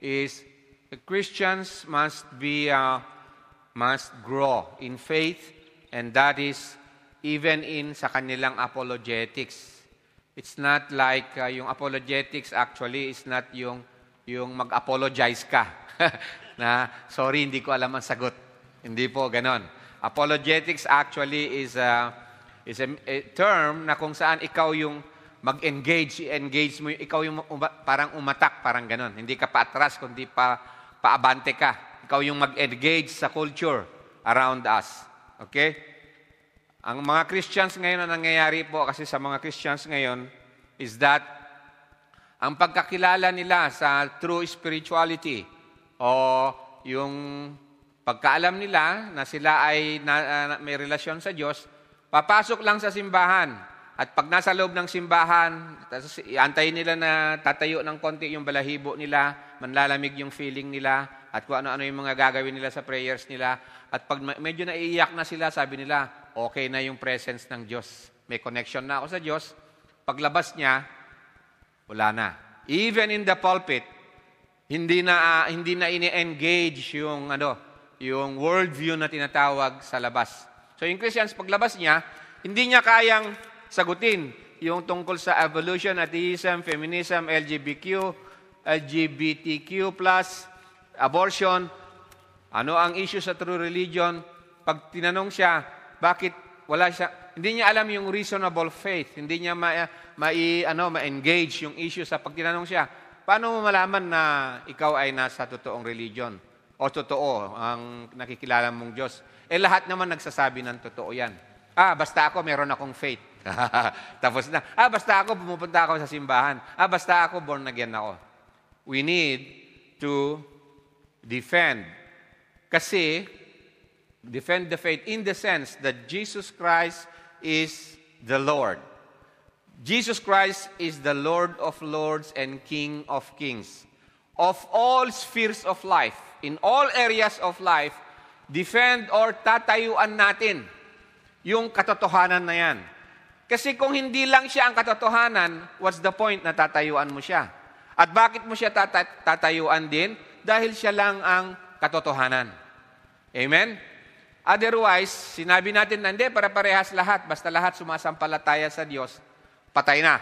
is Christians must grow in faith, and that is even in sa kanilang apologetics. It's not like yung apologetics actually is not yung mag-apologize ka na sorry, hindi ko alam ang sagot. Hindi po ganon. Apologetics actually is a term na kung saan ikaw yung mag-engage, i-engage mo, ikaw yung parang umatak, parang ganon. Hindi ka paatras, kundi paabante ka. Ikaw yung mag-engage sa culture around us. Okay? Ang mga Christians ngayon, ang nangyayari po kasi sa mga Christians ngayon is that ang pagkakilala nila sa true spirituality o yung pagkaalam nila na sila ay may relasyon sa Diyos, papasok lang sa simbahan. At pag nasa loob ng simbahan, antayin nila na tatayo ng konti yung balahibo nila, manlalamig yung feeling nila, at kung ano-ano yung mga gagawin nila sa prayers nila. At pag medyo naiiyak na sila, sabi nila, okay na yung presence ng Diyos. May connection na ako sa Diyos. Paglabas niya, wala na. Even in the pulpit, hindi na ini-engage yung worldview na tinatawag sa labas. So yung Christians, paglabas niya, hindi niya kayang sagutin yung tungkol sa evolution, atheism, feminism, LGBTQ+, abortion, ano ang issue sa true religion. Pag tinanong siya, bakit wala siya, hindi niya alam yung reasonable faith, hindi niya ma-engage yung issue sa pag tinanong siya, paano mo malaman na ikaw ay nasa totoong religion o totoo ang nakikilala mong Diyos? Lahat naman nagsasabi ng totoo yan. Basta ako, meron akong faith. Tapos na, basta ako, pumupunta ako sa simbahan. Basta ako, born again ako. We need to defend. Kasi, defend the faith in the sense that Jesus Christ is the Lord. Jesus Christ is the Lord of lords and King of kings. Of all spheres of life, in all areas of life, defend or tatayuan natin yung katotohanan na yan. Kasi kung hindi lang siya ang katotohanan, what's the point na tatayuan mo siya? At bakit mo siya tatayuan din? Dahil siya lang ang katotohanan. Amen? Otherwise, sinabi natin na hindi, para-parehas lahat. Basta lahat sumasampalataya sa Diyos, patay na.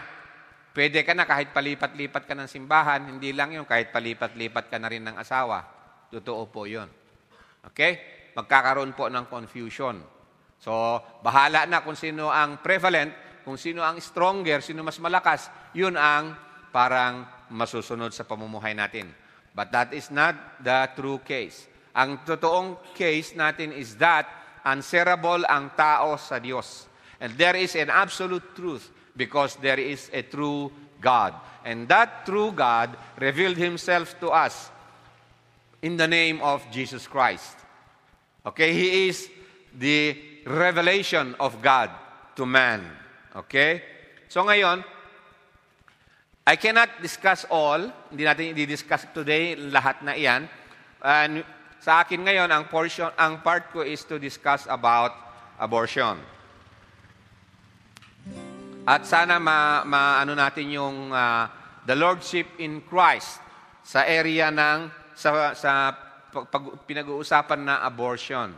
Pwede ka na kahit palipat-lipat ka ng simbahan, hindi lang yun, kahit palipat-lipat ka na rin ng asawa. Totoo po yun. Okay? Magkakaroon po ng confusion. So, bahala na kung sino ang prevalent, kung sino ang stronger, sino mas malakas, yun ang parang masusunod sa pamumuhay natin. But that is not the true case. Ang totoong case natin is that answerable ang tao sa Diyos. And there is an absolute truth because there is a true God. And that true God revealed Himself to us in the name of Jesus Christ. Okay? He is the revelation of God to man. Okay? So ngayon, I cannot discuss all. Hindi natin i-discuss today lahat na iyan. And sa akin ngayon, ang part ko is to discuss about abortion. At sana maano natin yung the lordship in Christ sa area ng sa pinag-uusapan na abortion.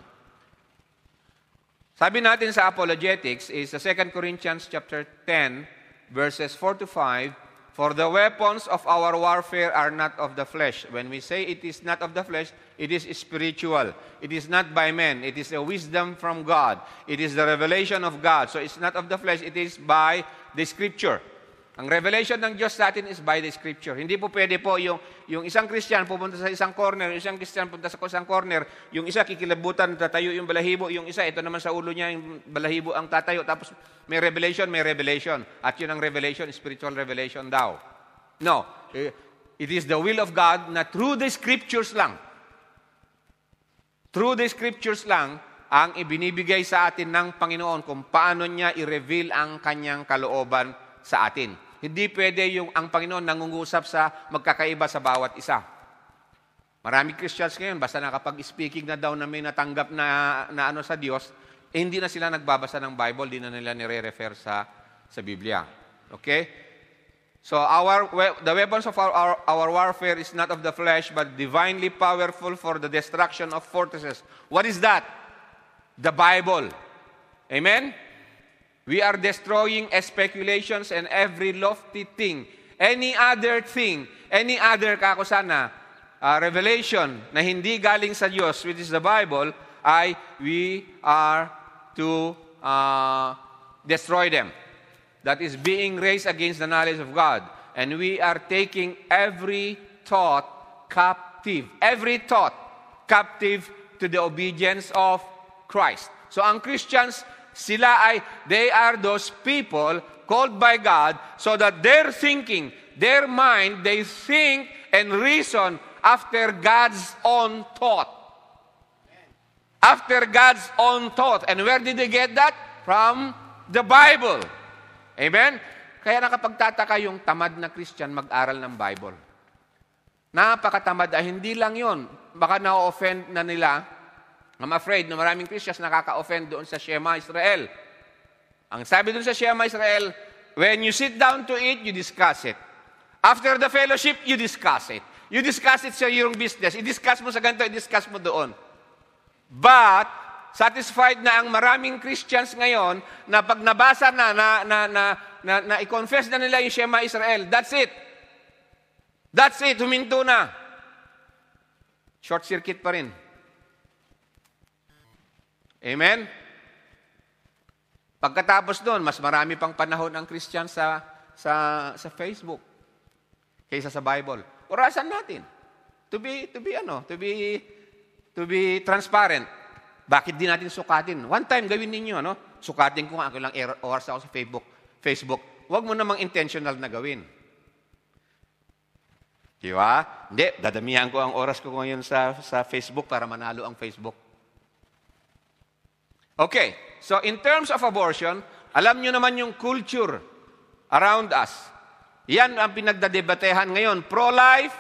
Sabi natin sa apologetics is sa 2 Corinthians chapter 10 verses 4 to 5, for the weapons of our warfare are not of the flesh. When we say it is not of the flesh, it is spiritual. It is not by men. It is a wisdom from God. It is the revelation of God. So it's not of the flesh, it is by the Scripture. Ang revelation ng Diyos sa atin is by the Scripture. Hindi po pwede po yung isang Christian pupunta sa isang corner, yung isang Christian pupunta sa isang corner, yung isa kikilabutan, tatayo yung balahibo, yung isa, ito naman sa ulo niya, yung balahibo ang tatayo, tapos may revelation. At yun ang revelation, spiritual revelation daw. No. It is the will of God na through the Scriptures lang. Through the Scriptures lang, ang ibinibigay sa atin ng Panginoon kung paano niya i-reveal ang kanyang kalooban sa atin. Hindi pwede yung ang Panginoon nangungusap sa magkakaiba sa bawat isa. Maraming Christians ngayon, basta nakapag-speaking na daw na may natanggap na ano sa Diyos, hindi na sila nagbabasa ng Bible, di na nila nire-refer sa Biblia. Okay? So the weapons of our warfare is not of the flesh, but divinely powerful for the destruction of fortresses. What is that? The Bible. Amen? We are destroying speculations and every lofty thing. Any other thing, any other kakusana, revelation na hindi galing sa Diyos, which is the Bible, we are to destroy them. That is being raised against the knowledge of God. And we are taking every thought captive. Every thought captive to the obedience of Christ. So ang Christians, they are those people called by God so that their thinking, their mind, they think and reason after God's own thought. After God's own thought. And where did they get that? From the Bible. Amen? Kaya nakapagtataka yung tamad na Christian mag-aral ng Bible. Napakatamad. Hindi lang yon. Baka na-offend na nila. I'm afraid na maraming Christians nakaka-offend doon sa Shema Israel. Ang sabi doon sa Shema Israel, when you sit down to eat, you discuss it. After the fellowship, you discuss it. You discuss it sa iyong business. I-discuss mo sa ganito, i-discuss mo doon. But, satisfied na ang maraming Christians ngayon na pag nabasa na i-confess na nila yung Shema Israel, that's it. That's it, huminto na. Short circuit pa rin. Amen? Pagkatapos doon, mas marami pang panahon ang Christian sa Facebook kaysa sa Bible. Orasan natin. To be transparent. Bakit di natin sukatin? One time, gawin ninyo, sukatin ko nga, ilang oras ako sa Facebook. Huwag mo namang intentional na gawin. Di ba? Hindi, dadamihan ko ang oras ko ngayon sa Facebook para manalo ang Facebook. Okay, so in terms of abortion, alam nyo naman yung culture around us. Yan ang pinagdadebatehan ngayon. Pro-life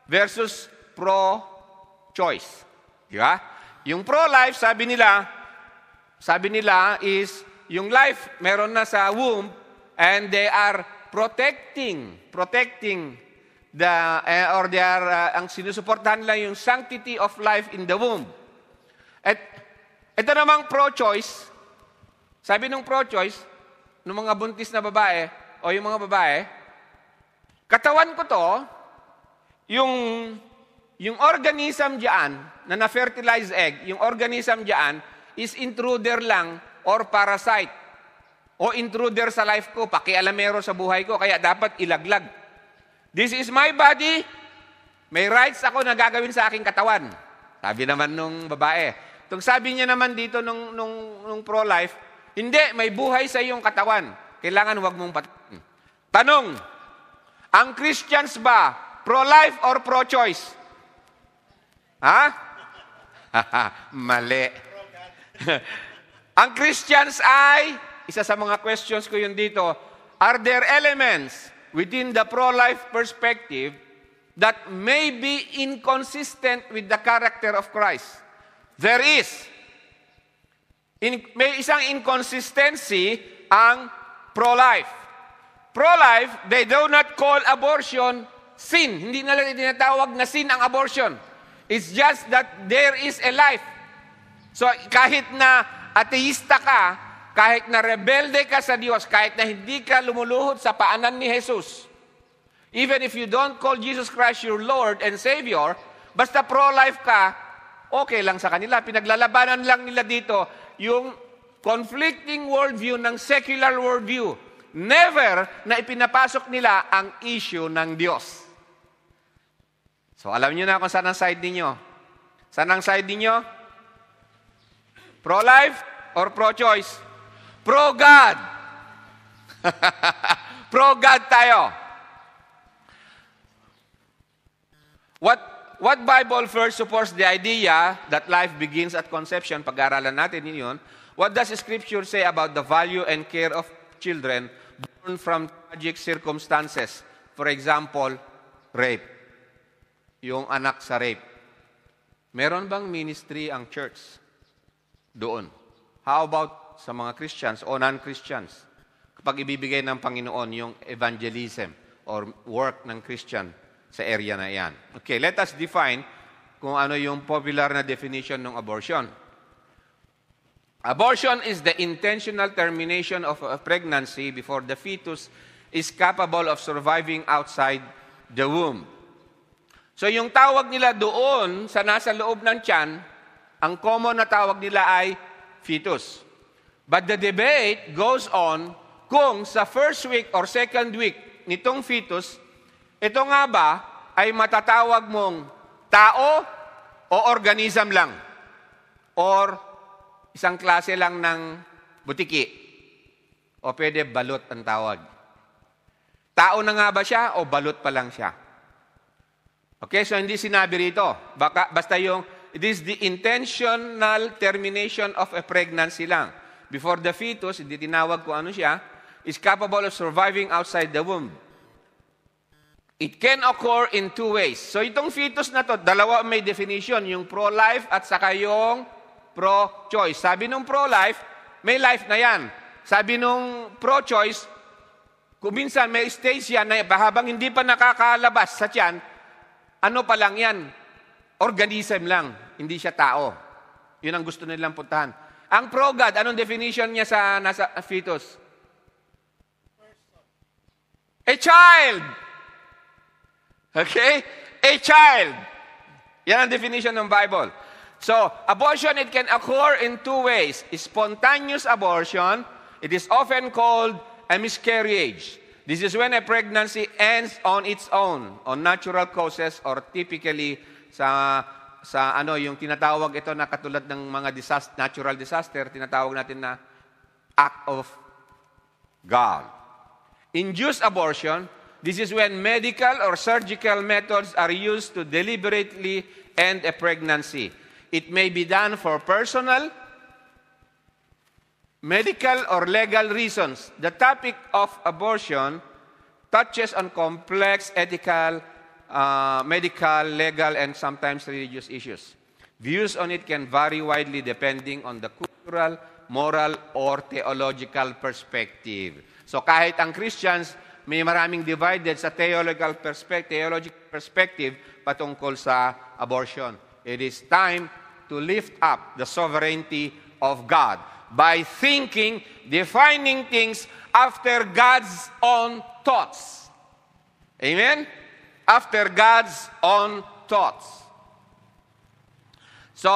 versus pro-choice. Di ba? Yung pro-life, sabi nila is, yung life meron na sa womb and they are protecting ang sinusuportahan nila yung sanctity of life in the womb. At ito namang pro-choice, sabi nung pro-choice, ng mga buntis na babae, o yung mga babae, katawan ko to, yung organism diyan na na-fertilized egg, yung organism diyan is intruder lang or parasite o intruder sa life ko, pakialamero sa buhay ko, kaya dapat ilaglag. This is my body, may rights ako na gagawin sa aking katawan. Sabi naman nung babae. Itong sabi niya naman dito nung pro-life, hindi, may buhay sa iyong katawan. Kailangan wag mong patayin. Tanong, ang Christians ba pro-life or pro-choice? Ha? Mali. Ang Christians ay, isa sa mga questions ko yun dito, are there elements within the pro-life perspective that may be inconsistent with the character of Christ? There is. May isang inconsistency ang pro-life. Pro-life, they do not call abortion sin. Hindi nila tinatawag na sin ang abortion. It's just that there is a life. So kahit na ateista ka, kahit na rebelde ka sa Diyos, kahit na hindi ka lumuluhod sa paanan ni Jesus, even if you don't call Jesus Christ your Lord and Savior, basta pro-life ka, okay lang sa kanila. Pinaglalabanan lang nila dito yung conflicting worldview ng secular worldview. Never na ipinapasok nila ang issue ng Diyos. So, alam niyo na kung saan ang side ninyo. Saan ang side ninyo? Pro-life or pro-choice? Pro-God. Pro-God tayo. What Bible verse supports the idea that life begins at conception? Pag-aaralan natin yun. What does Scripture say about the value and care of children born from tragic circumstances? For example, rape. Yung anak sa rape. Meron bang ministry ang church doon? How about sa mga Christians o non-Christians? Kapag ibibigay ng Panginoon yung evangelism, or work ng Christian sa area na yan. Okay, let us define kung ano yung popular na definition ng abortion. Abortion is the intentional termination of a pregnancy before the fetus is capable of surviving outside the womb. So yung tawag nila doon sa nasa loob ng tiyan, ang common na tawag nila ay fetus. But the debate goes on kung sa first week or second week nitong fetus, ito nga ba ay matatawag mong tao o organism lang? Or isang klase lang ng butiki? O pwede balot ang tawag? Tao na nga ba siya o balot pa lang siya? Okay, so hindi sinabi rito. Basta yung, it is the intentional termination of a pregnancy lang. Before the fetus, hindi tinawag kung ano siya, is capable of surviving outside the womb. It can occur in two ways. So itong fetus na to, dalawa may definition, yung pro-life at saka yung pro-choice. Sabi nung pro-life, may life na yan. Sabi nung pro-choice, kung minsan may stage yan na habang hindi pa nakakalabas sa tiyan, ano pa lang yan? Organism lang, hindi siya tao. Yun ang gusto nilang puntahan. Ang pro-God, anong definition niya sa nasa fetus? A child. Okay? A child. Yan ang definition ng Bible. So, abortion, it can occur in two ways. Spontaneous abortion, it is often called a miscarriage. This is when a pregnancy ends on its own, on natural causes, or typically sa yung tinatawag ito na katulad ng mga natural disaster, tinatawag natin na act of God. Induced abortion, this is when medical or surgical methods are used to deliberately end a pregnancy. It may be done for personal, medical, or legal reasons. The topic of abortion touches on complex ethical, medical, legal, and sometimes religious issues. Views on it can vary widely depending on the cultural, moral, or theological perspective. So kahit ang Christians, may maraming divided sa theological perspective patungkol sa abortion. It is time to lift up the sovereignty of God by thinking, defining things after God's own thoughts. Amen? After God's own thoughts. So,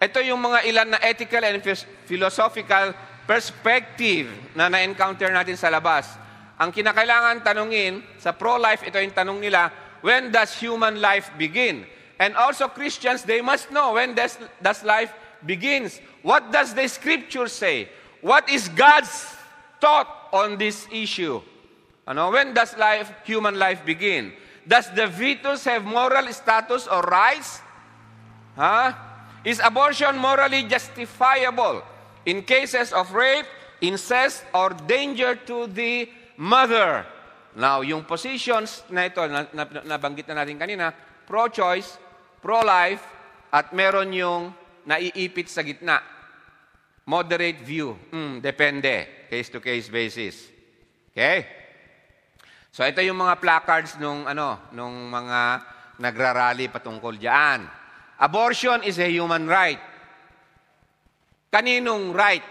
ito yung mga ilan na ethical and philosophical perspective na na-encounter natin sa labas. Ang kinakailangan tanungin sa pro-life, ito yung tanong nila, when does human life begin? And also Christians, they must know when does life begins. What does the Scripture say? What is God's thought on this issue? When does human life begin? Does the fetus have moral status or rights? Is abortion morally justifiable in cases of rape, incest, or danger to the mother? Now, yung positions na ito, nabanggit na natin kanina, pro-choice, pro-life, at meron yung naiipit sa gitna. Moderate view. Depende. Case-to-case basis. Okay? So, ito yung mga placards nung mga nagrarally patungkol diyan. Abortion is a human right. Kaninong right?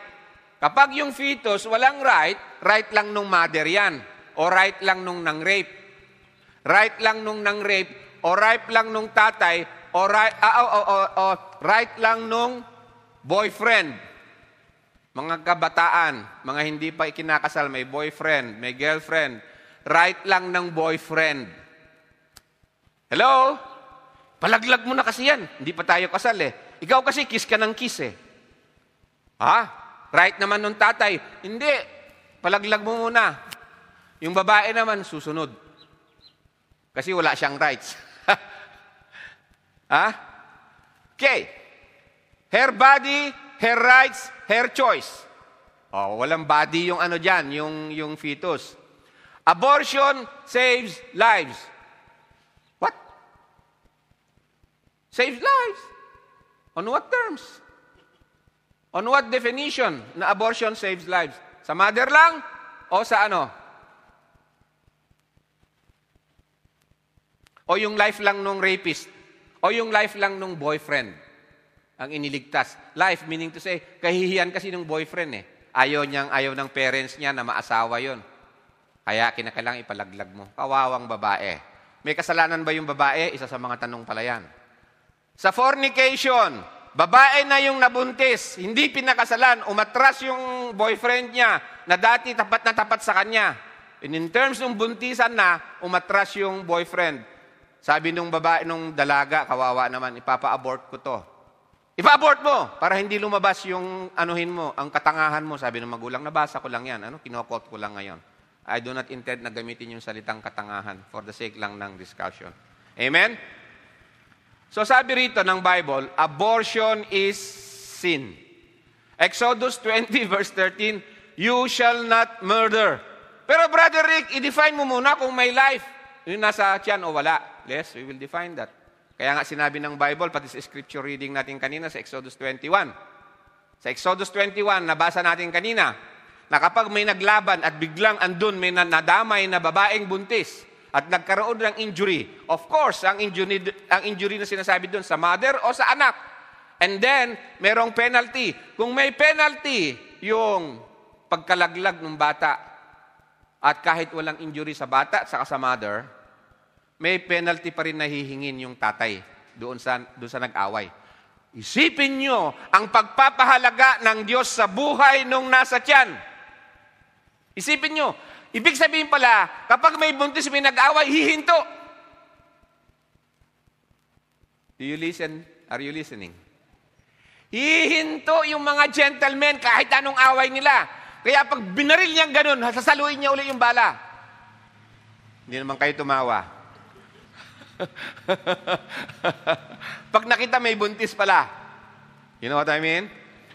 Kapag yung fetus walang right, right lang nung mother yan. O right lang nung nang-rape. Right lang nung nang-rape. O right lang nung tatay. O right lang nung boyfriend. Mga kabataan, mga hindi pa ikinakasal, may boyfriend, may girlfriend. Right lang ng boyfriend. Hello? Palaglag mo na kasi yan. Hindi pa tayo kasal eh. Ikaw kasi kiss ka ng kiss eh. Right naman nung tatay. Hindi. Palaglag mo muna. Yung babae naman susunod. Kasi wala siyang rights. Okay. Her body, her rights, her choice. Walang body yung dyan, yung fetus. Abortion saves lives. What? Saves lives? On what terms? On what definition na abortion saves lives? Sa mother lang? O sa O yung life lang nung rapist? O yung life lang nung boyfriend ang iniligtas? Life, meaning to say, kahihiyan kasi nung boyfriend eh. Ayaw ng parents niya na maasawa yon. Kaya kinakailangan ipalaglag mo. Kawawang babae. May kasalanan ba yung babae? Isa sa mga tanong pala yan. Sa fornication, babae na yung nabuntis, hindi pinakasalan, umatras yung boyfriend niya na dati tapat na tapat sa kanya. And in terms ng buntisan na, umatras yung boyfriend. Sabi nung babae, nung dalaga, kawawa naman, ipapa-abort ko to. Ipa-abort mo para hindi lumabas yung anuhin mo, ang katangahan mo. Sabi ng magulang, nabasa ko lang yan. Kinokot ko lang ngayon. I do not intend na gamitin yung salitang katangahan for the sake lang ng discussion. Amen? So sabi rito ng Bible, abortion is sin. Exodus 20 verse 13, you shall not murder. Pero Brother Rick, i-define mo muna kung may life. Yung nasa tiyan o wala. Yes, we will define that. Kaya nga sinabi ng Bible, pati sa scripture reading natin kanina sa Exodus 21. Sa Exodus 21, nabasa natin kanina, na kapag may naglaban at biglang andun may nadamay na babaeng buntis at nagkaroon ng injury, of course, ang injury na sinasabi doon sa mother o sa anak. And then, merong penalty. Kung may penalty, yung pagkalaglag ng bata at kahit walang injury sa bata at saka sa mother, may penalty pa rin na hihingin yung tatay doon sa nag-away. Isipin nyo ang pagpapahalaga ng Diyos sa buhay nung nasa tiyan. Isipin nyo, ibig sabihin pala, kapag may buntis, may nag-away, hihinto. Do you listen? Are you listening? Hihinto yung mga gentlemen kahit anong away nila. Kaya pag binaril niyang ganun, sasaluin niya uli yung bala. Hindi naman kayo tumawa. Pag nakita may buntis pala. You know what I mean?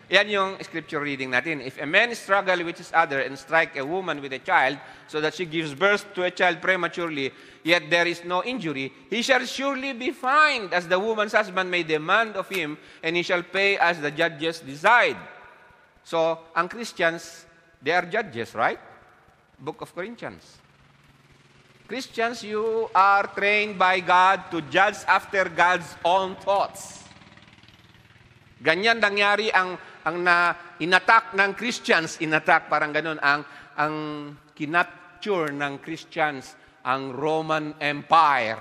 Yan yung scripture reading natin. If a man struggle with his other and strike a woman with a child so that she gives birth to a child prematurely, yet there is no injury, he shall surely be fined, as the woman's husband may demand of him, and he shall pay as the judges decide. So, ang Christians, they are judges, right? Book of Corinthians. Christians, you are trained by God to judge after God's own thoughts. Ganyan nangyari ang inattack ng Christians, parang ganun, ang kinapture ng Christians, ang Roman Empire.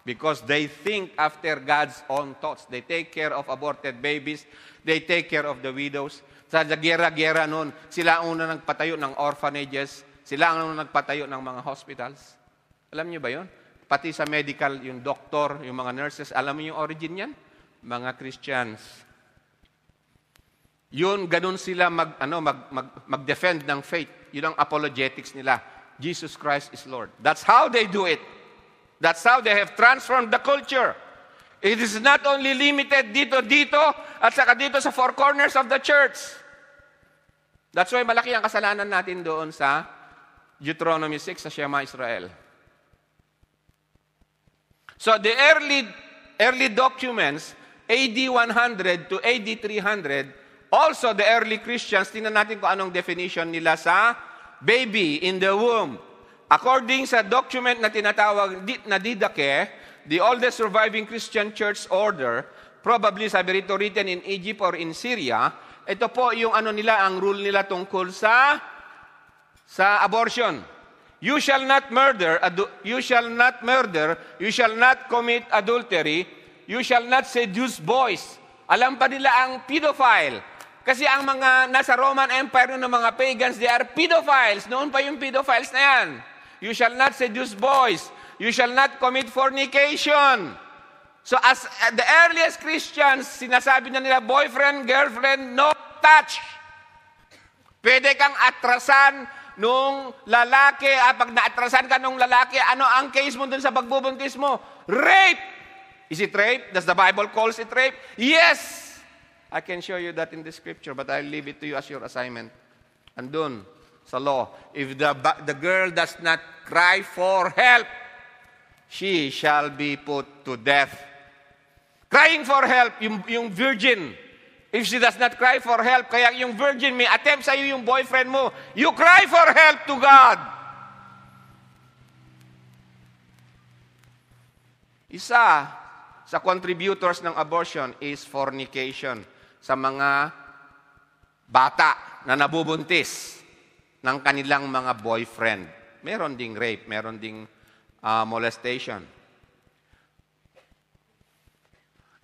Because they think after God's own thoughts. They take care of aborted babies. They take care of the widows. Sa gera-gera noon, sila ang una nagpatayo ng orphanages. Sila ang una nagpatayo ng mga hospitals. Alam niyo ba yun? Pati sa medical, yung doctor, yung mga nurses, alam niyo yung origin yan? Mga Christians. Yun, ganun sila mag-defend ng faith. Yun ang apologetics nila. Jesus Christ is Lord. That's how they do it. That's how they have transformed the culture. It is not only limited dito, at saka dito sa four corners of the church. That's why malaki ang kasalanan natin doon sa Deuteronomy 6 sa Shema Israel. So the early documents, AD 100 to AD 300, also the early Christians, tingnan natin kung anong definition nila sa baby in the womb. According sa document na tinatawag na Didache, the oldest surviving Christian church order, probably sabi rito written in Egypt or in Syria, ito po yung ang rule nila tungkol sa abortion. You shall not murder, you shall not commit adultery, you shall not seduce boys. Alam pa nila ang pedophile. Kasi ang mga nasa Roman Empire ng mga pagans, they are pedophiles. Noon pa yung pedophiles na yan. You shall not seduce boys. You shall not commit fornication. So as the earliest Christians, sinasabi na nila, boyfriend, girlfriend, no touch. Pwede kang atrasan nung lalaki, pag naatrasan ka nung lalaki, ano ang case mo dun sa pagbubuntis mo? Rape! Is it rape? Does the Bible calls it rape? Yes! I can show you that in the scripture, but I'll leave it to you as your assignment. Andun, sa law, if the girl does not cry for help, she shall be put to death. Crying for help, yung virgin, if she does not cry for help, kaya yung virgin may attempt sa'yo yung boyfriend mo, you cry for help to God. Isa sa contributors ng abortion is fornication sa mga bata na nabubuntis ng kanilang mga boyfriend. Meron ding rape, meron ding molestation.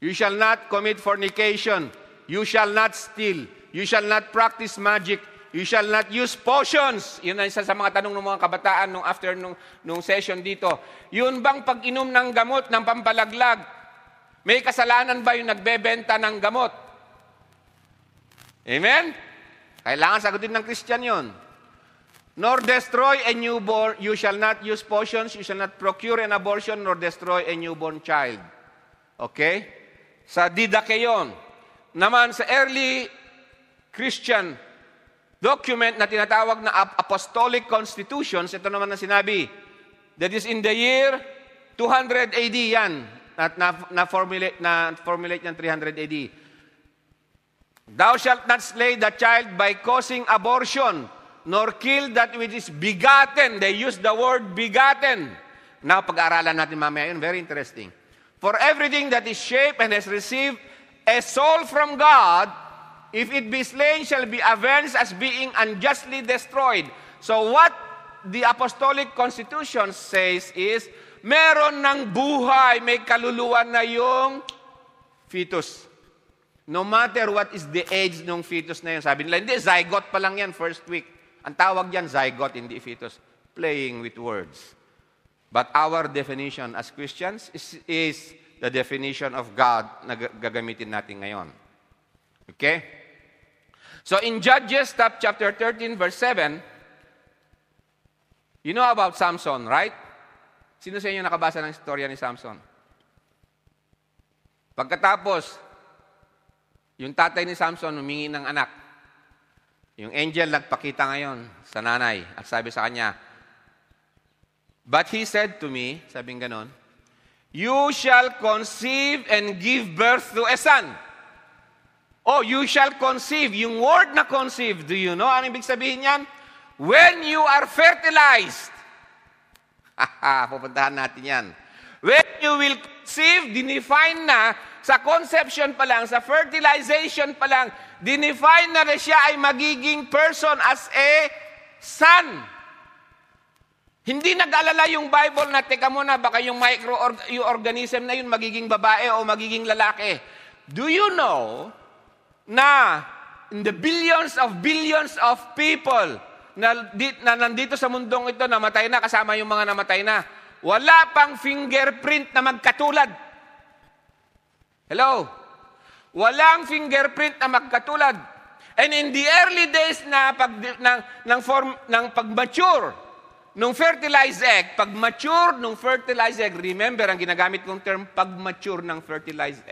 You shall not commit fornication. You shall not steal. You shall not practice magic. You shall not use potions. Yun ang isa sa mga tanong ng mga kabataan after nung session dito. Yun bang pag-inom ng gamot ng pampalaglag, may kasalanan ba yung nagbebenta ng gamot? Amen? Kailangan sagutin ng Christian yun. Nor destroy a newborn. You shall not use potions. You shall not procure an abortion nor destroy a newborn child. Okay? Sa Didakeon. Naman sa early Christian document na tinatawag na Apostolic Constitutions, ito naman na sinabi, that is in the year 200 AD yan, na-formulate ng 300 AD. Thou shalt not slay the child by causing abortion, nor kill that which is begotten. They use the word begotten. Now, pag-aaralan natin mamaya yun, very interesting. For everything that is shaped and has received a soul from God, if it be slain, shall be avenged as being unjustly destroyed. So what the Apostolic Constitution says is, meron ng buhay, may kaluluwa na yung fetus. No matter what is the age ng fetus na yun. Sabi nila, hindi, zygote pa lang yan, first week. Ang tawag yan, zygote, hindi fetus. Playing with words. But our definition as Christians is the definition of God na gagamitin natin ngayon. Okay? So in Judges chapter 13, verse 7, you know about Samson, right? Sino sa inyo nakabasa ng istorya ni Samson? Pagkatapos, yung tatay ni Samson humingi ng anak. Yung angel nagpakita ngayon sa nanay at sabi sa kanya, but he said to me, sabing ganon, you shall conceive and give birth to a son. Oh, you shall conceive. Yung word na conceive, do you know? Ano ibig sabihin yan? When you are fertilized. Pupuntahan natin yan. When you will conceive, dinefine na, sa conception pa lang, sa fertilization pa lang, dinefine na siya ay magiging person as a son. Hindi nag-alala yung Bible na, teka muna, baka yung microorganism na yun magiging babae o magiging lalaki. Do you know na in the billions of people na nandito sa mundong ito, namatay na, kasama yung mga namatay na, wala pang fingerprint na magkatulad. Hello? Walang fingerprint na magkatulad. And in the early days ng pag-mature, nung fertilized egg, pag-mature nung fertilized egg, remember, ang ginagamit kong term, pag-mature ng fertilized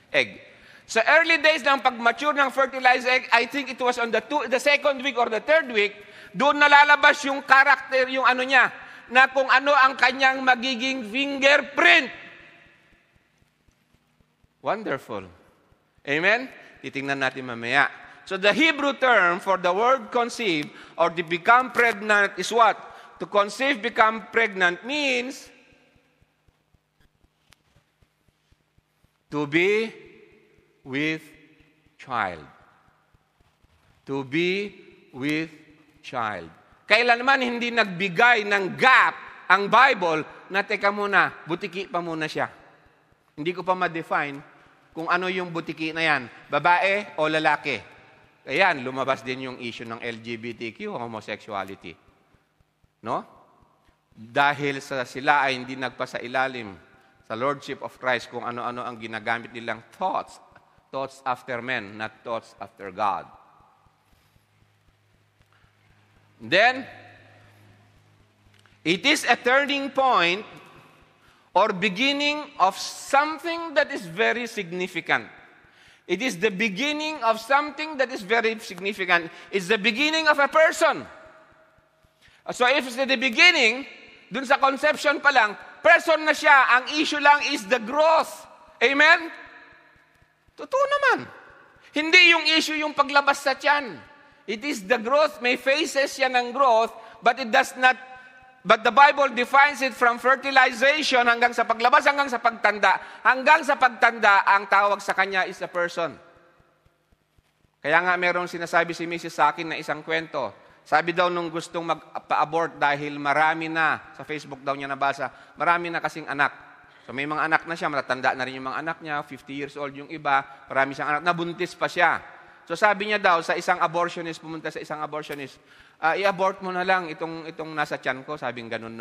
egg. Sa early days ng pag-mature ng fertilized egg, I think it was on the second week or the third week, doon nalalabas yung character, yung ano niya, na kung ano ang kanyang magiging fingerprint. Wonderful. Amen? Titingnan natin mamaya. So the Hebrew term for the word conceive or to become pregnant is what? To conceive, become pregnant means to be with child. To be with child. Kailanman hindi nagbigay ng gap ang Bible na teka muna, butiki pa muna siya. Hindi ko pa ma-define kung ano yung butiki na yan, babae o lalaki. Ayan, lumabas din yung issue ng LGBTQ, homosexuality. No? Dahil sila ay hindi nagpasailalim sa Lordship of Christ kung ano-ano ang ginagamit nilang thoughts after men, not thoughts after God. Then, it is a turning point or beginning of something that is very significant. It is the beginning of something that is very significant. It's the beginning of a person. So if it's the beginning, dun sa conception pa lang, person na siya, ang issue lang is the growth. Amen? Totoo naman. Hindi yung issue yung paglabas sa tiyan. It is the growth. May phases yan ng growth, but it does not But the Bible defines it from fertilization hanggang sa paglabas, hanggang sa pagtanda. Hanggang sa pagtanda, ang tawag sa kanya is a person. Kaya nga merong sinasabi si Mrs. sa akin na isang kwento. Sabi daw nung gustong magpa-abort dahil marami na, sa Facebook daw niya nabasa, marami na kasing anak. So may mga anak na siya, matatanda na rin yung mga anak niya, 50 years old yung iba, marami siyang anak, nabuntis pa siya. So sabi niya daw sa isang abortionist, pumunta sa isang abortionist, i-abort mo na lang itong nasa tiyan ko, sabing ganun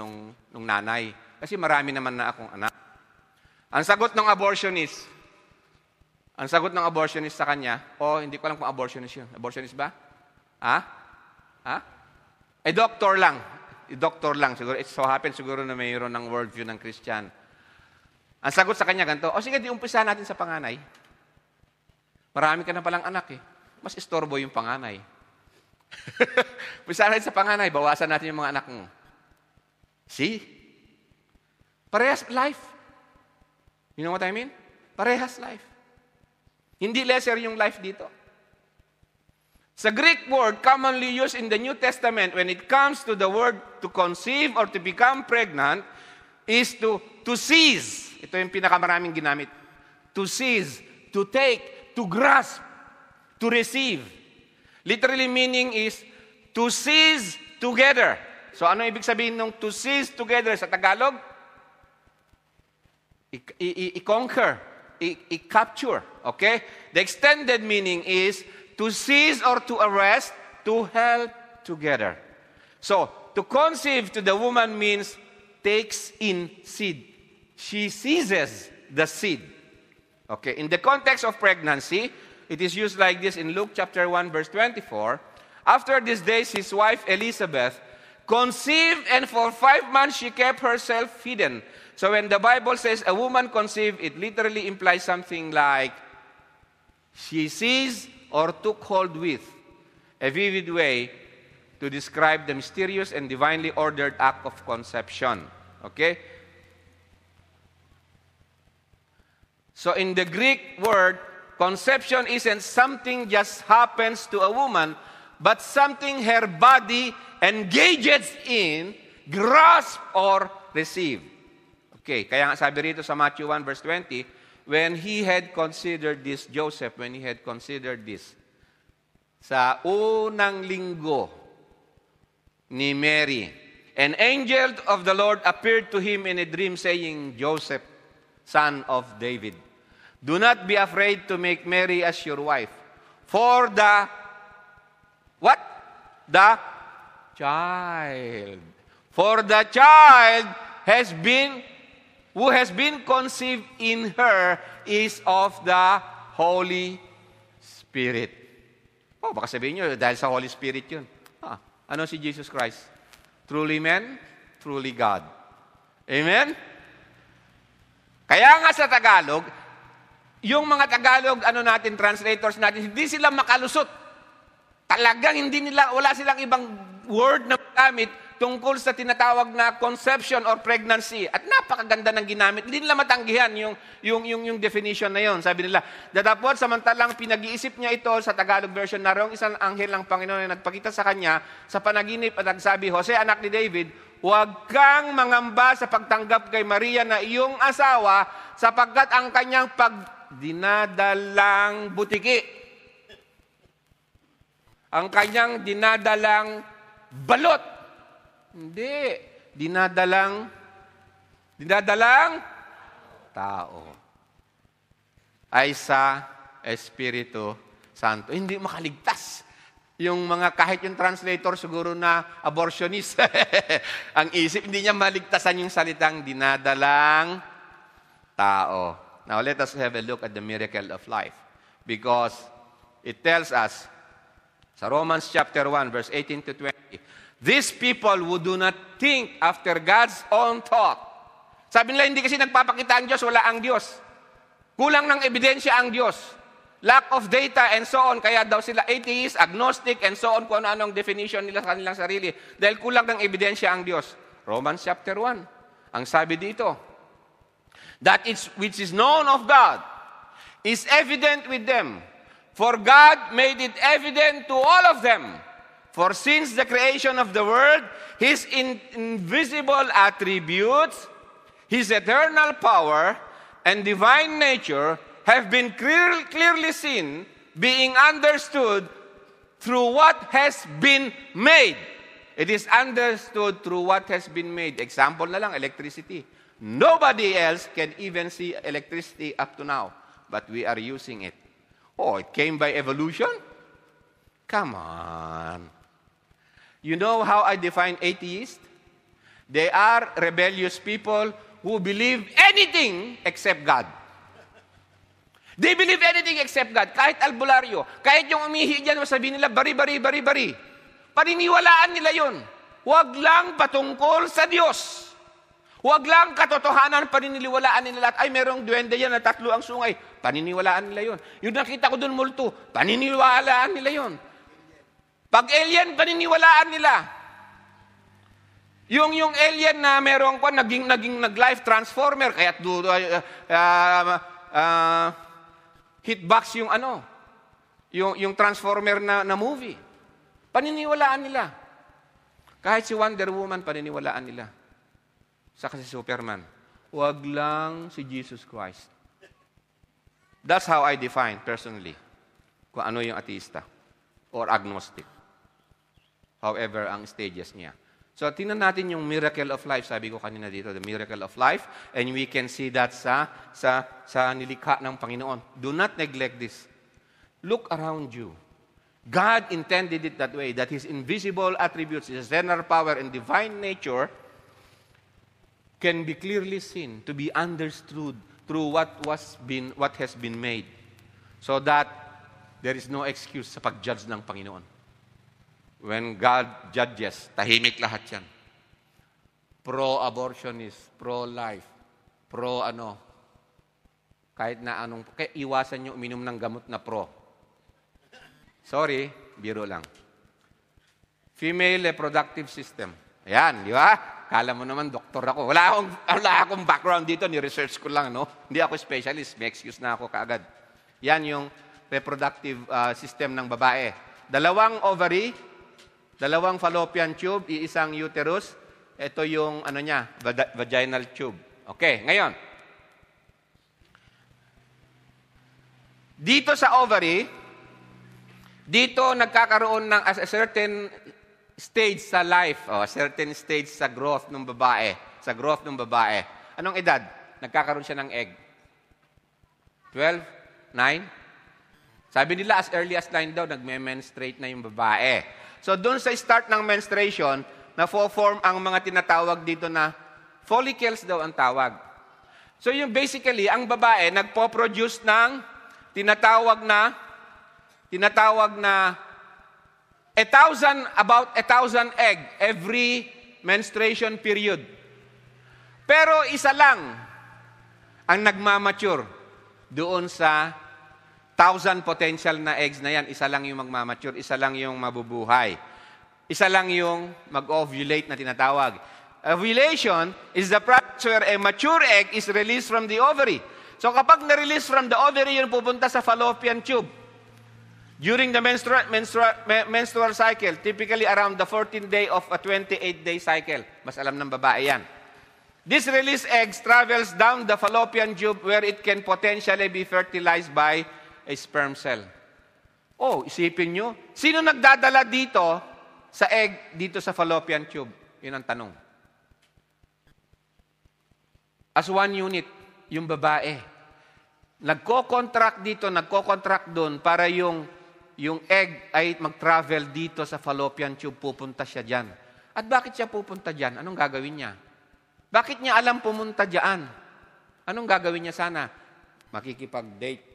nung nanay. Kasi marami naman na akong anak. Ang sagot ng abortionist sa kanya, hindi ko alam kung abortionist yun. Abortionist ba? Doktor lang. Siguro, it so happens siguro na mayroon ng worldview ng Christian. Ang sagot sa kanya ganito, sige, di umpisa natin sa panganay. Marami ka na palang anak eh. Mas istorbo yung panganay. Umpisa natin sa panganay, bawasan natin yung mga anak mo. See? Parehas life. You know what I mean? Parehas life. Hindi lesser yung life dito. Sa Greek word commonly used in the New Testament when it comes to the word to conceive or to become pregnant is to seize. Ito yung pinakamaraming ginamit. To seize, to take, to grasp, to receive. Literally meaning is to seize together. So ano ibig sabihin ng to seize together sa Tagalog? I-conquer, i-capture. Okay? The extended meaning is to seize or to arrest, to held together. So, to conceive to the woman means takes in seed. She seizes the seed. Okay, in the context of pregnancy, it is used like this in Luke chapter 1, verse 24. After these days, his wife Elizabeth conceived, and for 5 months she kept herself hidden. So when the Bible says a woman conceived, it literally implies something like she seized or took hold with, a vivid way to describe the mysterious and divinely ordered act of conception. Okay? So in the Greek word, conception isn't something just happens to a woman, but something her body engages in, grasp, or receive. Okay, kaya nga sabi rito sa Matthew 1 verse 20, when he had considered this, Joseph, when he had considered this, sa unang linggo ni Mary, an angel of the Lord appeared to him in a dream saying, Joseph, son of David, do not be afraid to make Mary as your wife, for the, what? The child. For the child who has been conceived in her is of the Holy Spirit. Baka sabihin nyo, dahil sa Holy Spirit yun. Ano si Jesus Christ? Truly man, truly God. Amen? Kaya nga sa Tagalog, yung mga Tagalog, translators natin, hindi sila makalusot. Talagang wala silang ibang word na magamit tungkol sa tinatawag na conception or pregnancy. At napakaganda ng ginamit. Hindi nila matanggihan yung definition na yon. Sabi nila, datapot samantalang pinag-iisip niya ito sa Tagalog version, narong isang anghel ng Panginoon na nagpakita sa kanya sa panaginip at nagsabi, Jose, anak ni David, huwag kang mangamba sa pagtanggap kay Maria na iyong asawa sapagkat ang kanyang dinadalang butiki. Ang kanyang dinadalang balot. Hindi. Dinadalang tao. Ay sa Espiritu Santo. Hindi makaligtas. Yung mga, kahit yung translator siguro na abortionist, ang isip, hindi niya maligtasan yung salitang dinadalang tao. Now, let us have a look at the miracle of life. Because it tells us, sa Romans chapter 1, verse 18 to 20, these people who do not think after God's own thought. Sabi nila, hindi kasi nagpapakita ang Diyos, wala ang Diyos. Kulang ng ebidensya ang Diyos. Lack of data and so on. Kaya daw sila atheist, agnostic, and so on, kung ano-anong definition nila sa kanilang sarili. Dahil kulang ng ebidensya ang Diyos. Romans chapter 1. Ang sabi dito, that which is known of God is evident with them. For God made it evident to all of them. For since the creation of the world, His invisible attributes, His eternal power, and divine nature have been clearly seen, being understood through what has been made. It is understood through what has been made. Example na lang, electricity. Nobody else can even see electricity up to now, but we are using it. Oh, it came by evolution? Come on. You know how I define atheists? They are rebellious people who believe anything except God. They believe anything except God. Kahit albularyo, kahit yung umihi dyan, sabihin nila, bari. Paniniwalaan nila yun. Huwag lang patungkol sa Diyos. Huwag lang katotohanan, paniniwalaan nila. Ay, merong duwende yan na 3 ang sungay. Paniniwalaan nila yun. Yung nakita ko dun multo, paniniwalaan nila yun. Pag alien, paniniwalaan nila. Yung alien na meron ko, naging nag-life transformer, kaya hitbox yung yung transformer na movie. Paniniwalaan nila. Kahit si Wonder Woman, paniniwalaan nila. Saka si Superman. Huwag lang si Jesus Christ. That's how I define personally kung ano yung ateista or agnostic. However, ang stages niya. So, tingnan natin yung miracle of life. Sabi ko kanina dito, the miracle of life. And we can see that sa nilikha ng Panginoon. Do not neglect this. Look around you. God intended it that way, that His invisible attributes, His eternal power and divine nature can be clearly seen, to be understood through what has been made. So that there is no excuse sa pag-judge ng Panginoon. When God judges, tahimik lahat yan. Pro-abortionist, pro-life, kahit na anong, kaya iwasan nyo uminom ng gamot na pro. Sorry, biro lang. Female reproductive system. Ayan, di ba? Kala mo naman, doktor ako. Wala akong background dito, ni-research ko lang, no? Hindi ako specialist, may excuse na ako kaagad. Yan yung reproductive system ng babae. 2 ovary, 2 fallopian tube, iisang uterus. Ito yung vaginal tube. Okay, ngayon. Dito sa ovary, dito nagkakaroon ng a certain stage sa life, a certain stage sa growth ng babae. Anong edad? Nagkakaroon siya ng egg. 12? 9? Sabi nila as early as 9 daw, nagme-menstruate na yung babae. So, doon sa start ng menstruation, na-form ang mga tinatawag dito na follicles daw ang tawag. So, yung basically, ang babae nagpo-produce ng tinatawag na about 1,000 egg every menstruation period. Pero isa lang ang nagmamature doon sa 1,000 potential na eggs na yan, isa lang yung magmamature, isa lang yung mabubuhay. Isa lang yung mag-ovulate na tinatawag. Ovulation is the process where a mature egg is released from the ovary. So kapag na-release from the ovary, yun pupunta sa fallopian tube. During the menstrual cycle, typically around the 14th day of a 28-day cycle. Mas alam ng babae yan. This released eggs travels down the fallopian tube where it can potentially be fertilized by a sperm cell. Oh, isipin nyo, sino nagdadala dito sa egg, dito sa fallopian tube? Yun ang tanong. As one unit, yung babae. Nagko-contract dito, nagko-contract doon para yung egg ay mag-travel dito sa fallopian tube, pupunta siya dyan. At bakit siya pupunta dyan? Anong gagawin niya? Bakit niya alam pumunta dyan? Anong gagawin niya sana? Makikipag-date.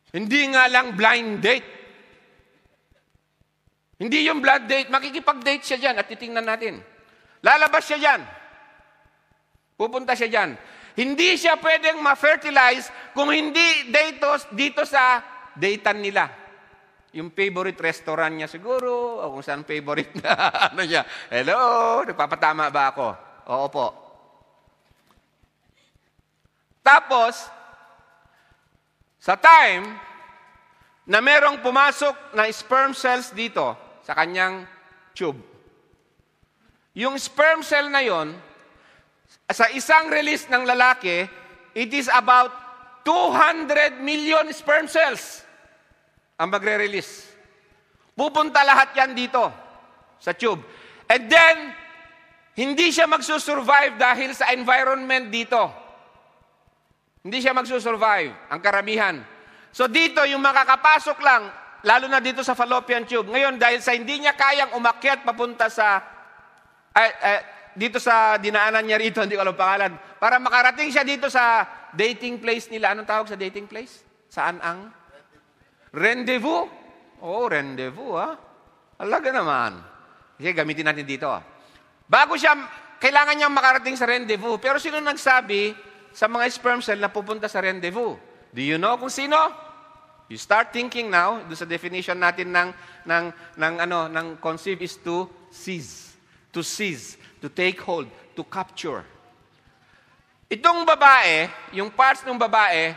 Hindi nga lang blind date. Hindi yung blood date. Makikipag-date siya dyan at titingnan natin. Lalabas siya dyan. Pupunta siya dyan. Hindi siya pwedeng ma-fertilize kung hindi dito sa datean nila. Yung favorite restaurant niya siguro, o kung saan favorite na niya. Hello, nagpapatama ba ako? Oo po. Tapos, sa time na merong pumasok na sperm cells dito sa kanyang tube. Yung sperm cell na yon, sa isang release ng lalaki, it is about 200 million sperm cells ang magre-release. Pupunta lahat yan dito sa tube. And then, hindi siya magsusurvive dahil sa environment dito. Hindi siya magsusurvive, ang karamihan. So dito, yung makakapasok lang, lalo na dito sa fallopian tube. Ngayon, dahil sa hindi niya kayang umakyat papunta sa, dito sa dinaanan niya rito, hindi ko alam pangalan, para makarating siya dito sa dating place nila. Anong tawag sa dating place? Saan ang? Rendezvous? Oo, rendezvous, ha? Alaga naman. Sige, gamitin natin dito. Bago siya, kailangan niyang makarating sa rendezvous. Pero sino nagsabi sa mga sperm cell na pupunta sa rendezvous? Do you know kung sino? You start thinking now, doon sa definition natin ng conceive is to seize. To seize, to take hold, to capture. Itong babae, yung parts ng babae,